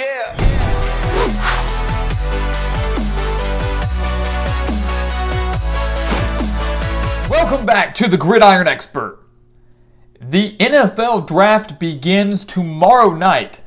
Yeah. Welcome back to the Gridiron Expert. The NFL draft begins tomorrow night,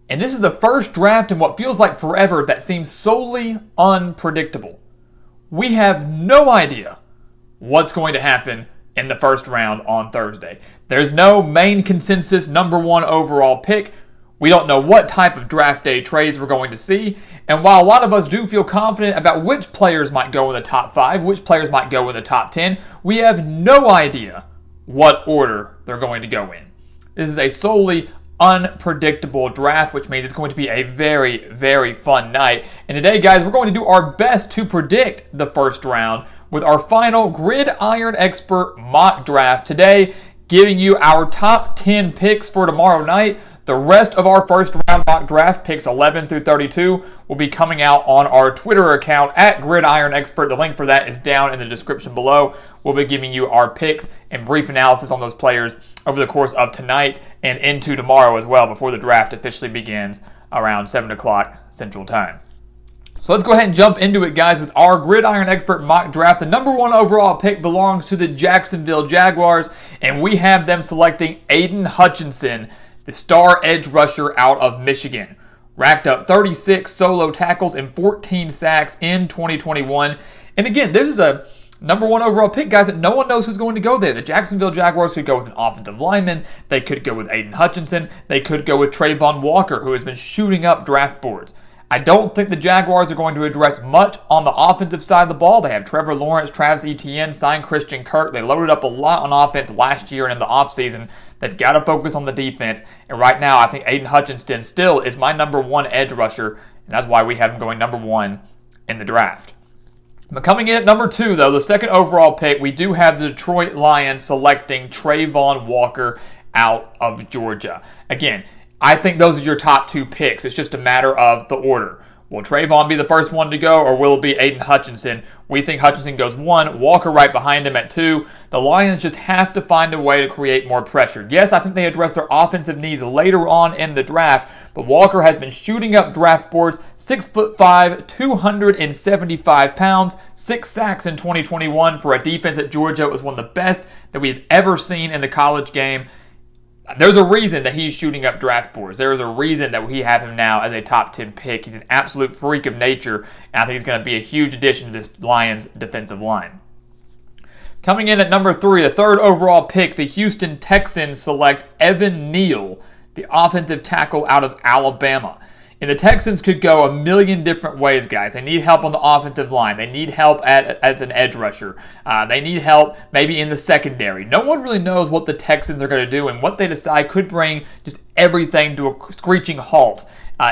and this is the first draft in what feels like forever that seems solely unpredictable. We have no idea what's going to happen in the first round on Thursday. There's no main consensus number one overall pick. We don't know what type of draft day trades we're going to see. And while a lot of us do feel confident about which players might go in the top 5, which players might go in the top 10, we have no idea what order they're going to go in. This is a solely unpredictable draft, which means it's going to be a very, very fun night. And today, guys, we're going to do our best to predict the first round with our final Gridiron Expert mock draft today, giving you our top 10 picks for tomorrow night. The rest of our first round mock draft, picks 11 through 32, will be coming out on our Twitter account at Gridiron Expert. The link for that is down in the description below. We'll be giving you our picks and brief analysis on those players over the course of tonight and into tomorrow as well, before the draft officially begins around 7 o'clock Central Time. So let's go ahead and jump into it, guys, with our Gridiron Expert mock draft. The number one overall pick belongs to the Jacksonville Jaguars, and we have them selecting Aiden Hutchinson, the star edge rusher out of Michigan. Racked up 36 solo tackles and 14 sacks in 2021. And again, this is a number one overall pick, guys, that no one knows who's going to go there. The Jacksonville Jaguars could go with an offensive lineman. They could go with Aiden Hutchinson. They could go with Trayvon Walker, who has been shooting up draft boards. I don't think the Jaguars are going to address much on the offensive side of the ball. They have Trevor Lawrence, Travis Etienne, signed Christian Kirk. They loaded up a lot on offense last year and in the offseason. They've got to focus on the defense. And right now, I think Aiden Hutchinson still is my number one edge rusher, and that's why we have him going number one in the draft. But coming in at number 2, though, the second overall pick, we do have the Detroit Lions selecting Trayvon Walker out of Georgia. Again, I think those are your top 2 picks. It's just a matter of the order. Will Trayvon be the first one to go, or will it be Aiden Hutchinson? We think Hutchinson goes 1, Walker right behind him at 2. The Lions just have to find a way to create more pressure. Yes, I think they address their offensive needs later on in the draft, but Walker has been shooting up draft boards, 6'5", 275 pounds, 6 sacks in 2021 for a defense at Georgia. It was one of the best that we've ever seen in the college game. There's a reason that he's shooting up draft boards. There is a reason that we have him now as a top 10 pick. He's an absolute freak of nature, and I think he's going to be a huge addition to this Lions defensive line. Coming in at number 3, the third overall pick, the Houston Texans select Evan Neal, the offensive tackle out of Alabama. And the Texans could go a million different ways, guys. They need help on the offensive line. They need help as an edge rusher. They need help maybe in the secondary. No one really knows what the Texans are going to do, and what they decide could bring just everything to a screeching halt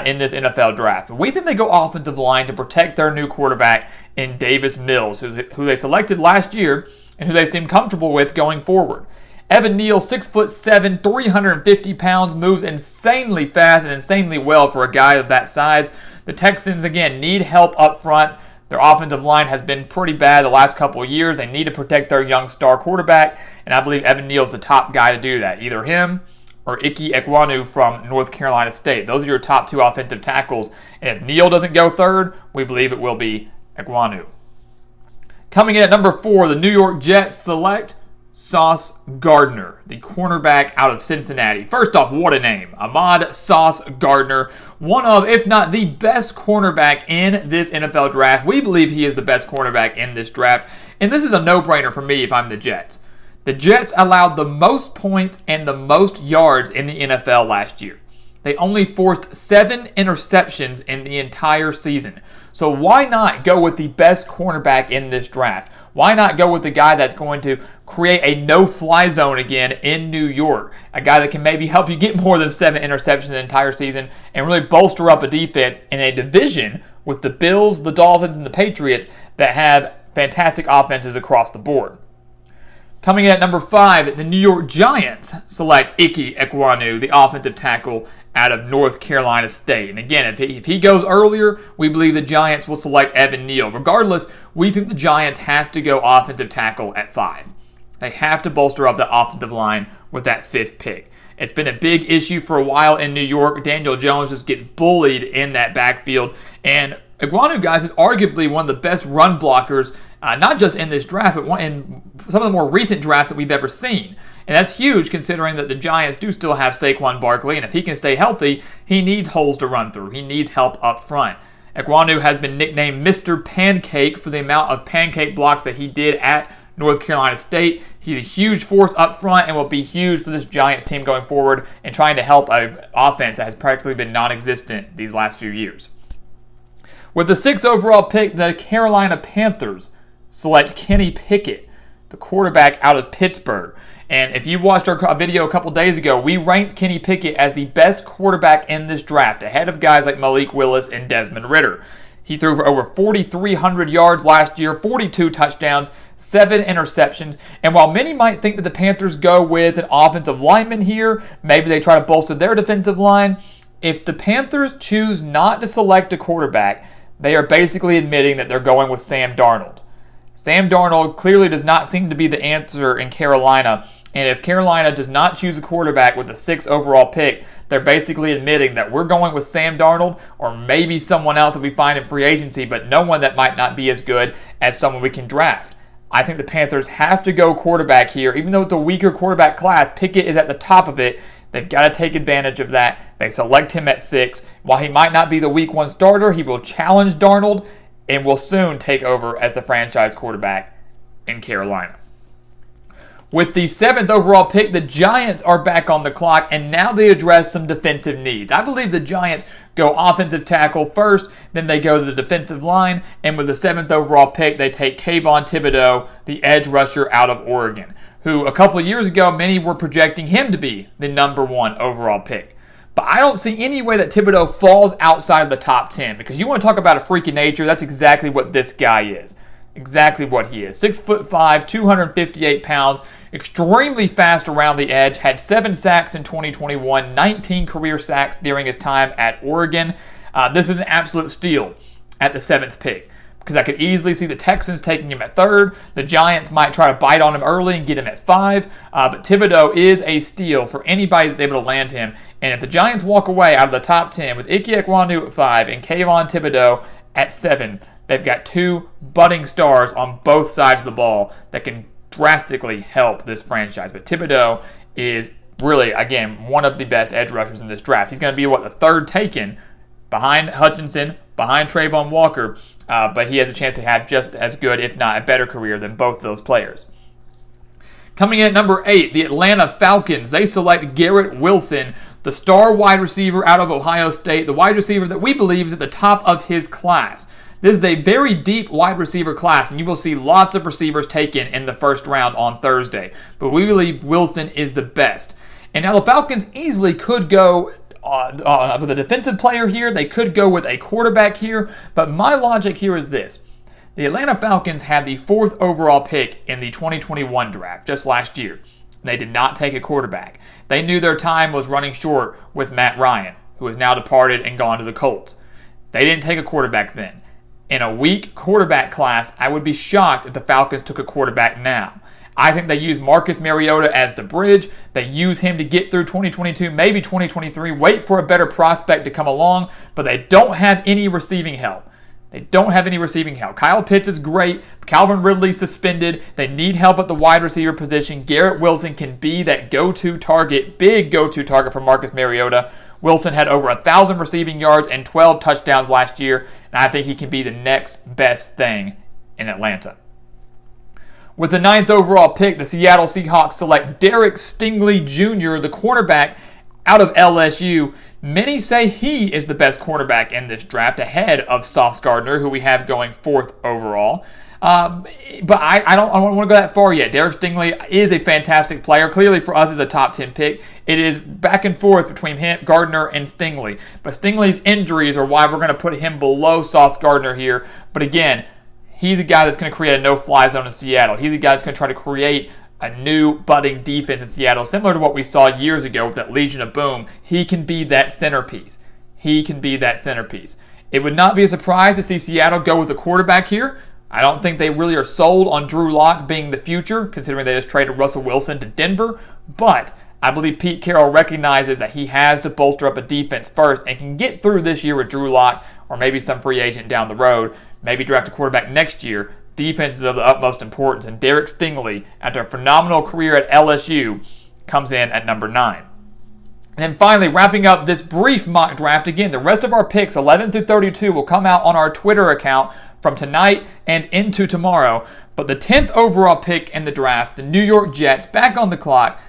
in this NFL draft. We think they go offensive line to protect their new quarterback in Davis Mills, who they selected last year and who they seem comfortable with going forward. Evan Neal, 6'7", 350 pounds, moves insanely fast and insanely well for a guy of that size. The Texans, again, need help up front. Their offensive line has been pretty bad the last couple of years. They need to protect their young star quarterback, and I believe Evan Neal is the top guy to do that. Either him or Ike Ekwonu from North Carolina State. Those are your top 2 offensive tackles, and if Neal doesn't go third, we believe it will be Ekwonu. Coming in at number 4, the New York Jets select Sauce Gardner, the cornerback out of Cincinnati. First off, what a name. Ahmad Sauce Gardner, one of, if not the best cornerback in this NFL draft. We believe he is the best cornerback in this draft, and this is a no-brainer for me if I'm the Jets. The Jets allowed the most points and the most yards in the NFL last year. They only forced 7 interceptions in the entire season. So why not go with the best cornerback in this draft? Why not go with the guy that's going to create a no-fly zone again in New York? A guy that can maybe help you get more than 7 interceptions in the entire season and really bolster up a defense in a division with the Bills, the Dolphins, and the Patriots that have fantastic offenses across the board. Coming in at number 5, the New York Giants select Ike Ekwonu, the offensive tackle out of North Carolina State. And again, if he goes earlier, we believe the Giants will select Evan Neal. Regardless, we think the Giants have to go offensive tackle at 5. They have to bolster up the offensive line with that 5th pick. It's been a big issue for a while in New York. Daniel Jones just gets bullied in that backfield. And Iguanu, guys, is arguably one of the best run blockers, not just in this draft, but in some of the more recent drafts that we've ever seen. And that's huge considering that the Giants do still have Saquon Barkley, and if he can stay healthy, he needs holes to run through. He needs help up front. Iguanu has been nicknamed Mr. Pancake for the amount of pancake blocks that he did at North Carolina State. He's a huge force up front and will be huge for this Giants team going forward and trying to help an offense that has practically been non-existent these last few years. With the 6th overall pick, the Carolina Panthers select Kenny Pickett, the quarterback out of Pittsburgh. And if you watched our video a couple days ago, we ranked Kenny Pickett as the best quarterback in this draft, ahead of guys like Malik Willis and Desmond Ridder. He threw for over 4,300 yards last year, 42 touchdowns, 7 interceptions. And while many might think that the Panthers go with an offensive lineman here, maybe they try to bolster their defensive line, if the Panthers choose not to select a quarterback, they are basically admitting that they're going with Sam Darnold. Sam Darnold clearly does not seem to be the answer in Carolina, and if Carolina does not choose a quarterback with the 6th overall pick, they're basically admitting that we're going with Sam Darnold or maybe someone else that we find in free agency, but no one that might not be as good as someone we can draft. I think the Panthers have to go quarterback here. Even though it's a weaker quarterback class, Pickett is at the top of it. They've got to take advantage of that. They select him at 6. While he might not be the week 1 starter, he will challenge Darnold and will soon take over as the franchise quarterback in Carolina. With the 7th overall pick, the Giants are back on the clock, and now they address some defensive needs. I believe the Giants go offensive tackle first, then they go to the defensive line, and with the 7th overall pick, they take Kayvon Thibodeau, the edge rusher out of Oregon, who a couple of years ago, many were projecting him to be the number 1 overall pick. But I don't see any way that Thibodeau falls outside of the top 10, because you want to talk about a freak of nature, that's exactly what this guy is. Exactly what he is. 6'5", 258 pounds, extremely fast around the edge, had 7 sacks in 2021, 19 career sacks during his time at Oregon. This is an absolute steal at the 7th pick, because I could easily see the Texans taking him at 3rd. The Giants might try to bite on him early and get him at 5, but Thibodeau is a steal for anybody that's able to land him. And if the Giants walk away out of the top 10 with Ike Ekwonu at 5 and Kayvon Thibodeau at 7, they've got 2 budding stars on both sides of the ball that can drastically help this franchise. But Thibodeau is really, again, one of the best edge rushers in this draft. He's going to be, the 3rd taken behind Hutchinson, behind Trayvon Walker, but he has a chance to have just as good, if not a better career than both of those players. Coming in at number 8, the Atlanta Falcons. They select Garrett Wilson, the star wide receiver out of Ohio State, the wide receiver that we believe is at the top of his class. This is a very deep wide receiver class, and you will see lots of receivers taken in the 1st round on Thursday. But we believe Wilson is the best. And now the Falcons easily could go with a defensive player here. They could go with a quarterback here. But my logic here is this. The Atlanta Falcons had the 4th overall pick in the 2021 draft, just last year. They did not take a quarterback. They knew their time was running short with Matt Ryan, who has now departed and gone to the Colts. They didn't take a quarterback then. In a weak quarterback class, I would be shocked if the Falcons took a quarterback now. I think they use Marcus Mariota as the bridge. They use him to get through 2022, maybe 2023, wait for a better prospect to come along, but they don't have any receiving help. Kyle Pitts is great. Calvin Ridley suspended. They need help at the wide receiver position. Garrett Wilson can be that go-to target, big go-to target for Marcus Mariota. Wilson had over 1,000 receiving yards and 12 touchdowns last year, and I think he can be the next best thing in Atlanta. With the 9th overall pick, the Seattle Seahawks select Derek Stingley Jr., the cornerback out of LSU. Many say he is the best cornerback in this draft, ahead of Sauce Gardner, who we have going 4th overall. But I don't want to go that far yet. Derek Stingley is a fantastic player. Clearly for us is a top 10 pick. It is back and forth between him, Gardner and Stingley. But Stingley's injuries are why we're going to put him below Sauce Gardner here. But again, he's a guy that's going to create a no-fly zone in Seattle. He's a guy that's going to try to create a new budding defense in Seattle, similar to what we saw years ago with that Legion of Boom. He can be that centerpiece. It would not be a surprise to see Seattle go with a quarterback here. I don't think they really are sold on Drew Lock being the future, considering they just traded Russell Wilson to Denver. But I believe Pete Carroll recognizes that he has to bolster up a defense first and can get through this year with Drew Lock or maybe some free agent down the road, maybe draft a quarterback next year. Defense is of the utmost importance, and Derek Stingley, after a phenomenal career at LSU, comes in at number 9. And then finally, wrapping up this brief mock draft, again, the rest of our picks, 11 through 32, will come out on our Twitter account from tonight and into tomorrow. But the 10th overall pick in the draft, the New York Jets, back on the clock,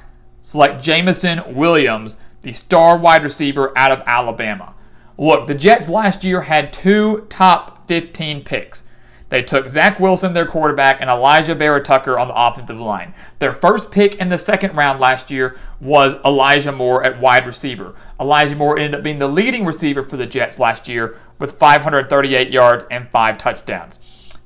select Jameson Williams, the star wide receiver out of Alabama. Look, the Jets last year had 2 top 15 picks. They took Zach Wilson, their quarterback, and Elijah Vera-Tucker on the offensive line. Their first pick in the second round last year was Elijah Moore at wide receiver. Elijah Moore ended up being the leading receiver for the Jets last year with 538 yards and 5 touchdowns.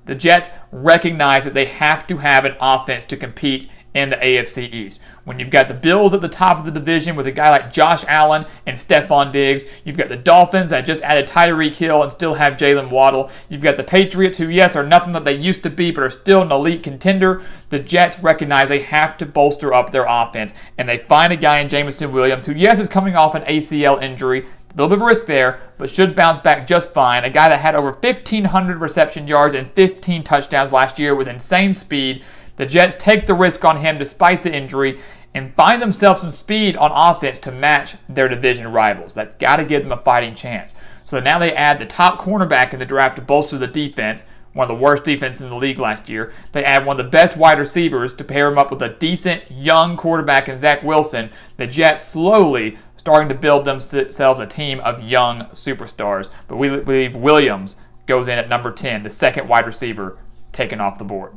The Jets recognize that they have to have an offense to compete in the AFC East. When you've got the Bills at the top of the division with a guy like Josh Allen and Stephon Diggs, you've got the Dolphins that just added Tyreek Hill and still have Jalen Waddle, you've got the Patriots who, yes, are nothing that they used to be but are still an elite contender. The Jets recognize they have to bolster up their offense, and they find a guy in Jameson Williams who, yes, is coming off an ACL injury, a little bit of a risk there, but should bounce back just fine. A guy that had over 1,500 reception yards and 15 touchdowns last year with insane speed. The Jets take the risk on him despite the injury and find themselves some speed on offense to match their division rivals. That's got to give them a fighting chance. So now they add the top cornerback in the draft to bolster the defense, one of the worst defenses in the league last year. They add one of the best wide receivers to pair him up with a decent young quarterback in Zach Wilson. The Jets slowly starting to build themselves a team of young superstars. But we believe Williams goes in at number 10, the second wide receiver taken off the board.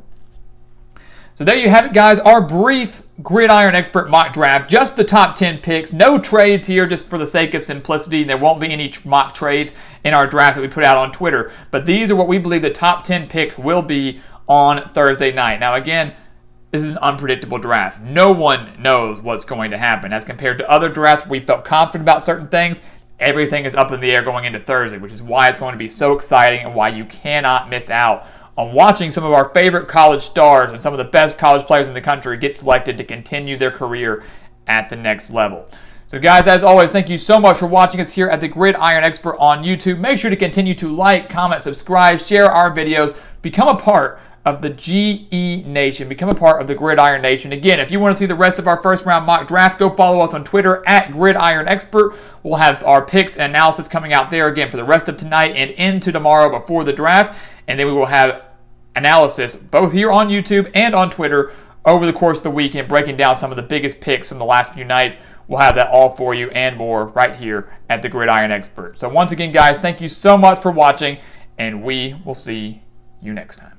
So there you have it, guys. Our brief Gridiron Expert mock draft. Just the top 10 picks. No trades here, just for the sake of simplicity. There won't be any mock trades in our draft that we put out on Twitter. But these are what we believe the top 10 picks will be on Thursday night. Now, again, this is an unpredictable draft. No one knows what's going to happen. As compared to other drafts, we felt confident about certain things. Everything is up in the air going into Thursday, which is why it's going to be so exciting and why you cannot miss out on watching some of our favorite college stars and some of the best college players in the country get selected to continue their career at the next level. So guys, as always, thank you so much for watching us here at the Gridiron Expert on YouTube. Make sure to continue to like, comment, subscribe, share our videos, become a part of the GE Nation, become a part of the Gridiron Nation. Again, if you want to see the rest of our first round mock draft, go follow us on Twitter at Gridiron Expert. We'll have our picks and analysis coming out there again for the rest of tonight and into tomorrow before the draft. And then we will have analysis both here on YouTube and on Twitter over the course of the weekend, breaking down some of the biggest picks from the last few nights. We'll have that all for you and more right here at the Gridiron Expert. So once again, guys, thank you so much for watching, and we will see you next time.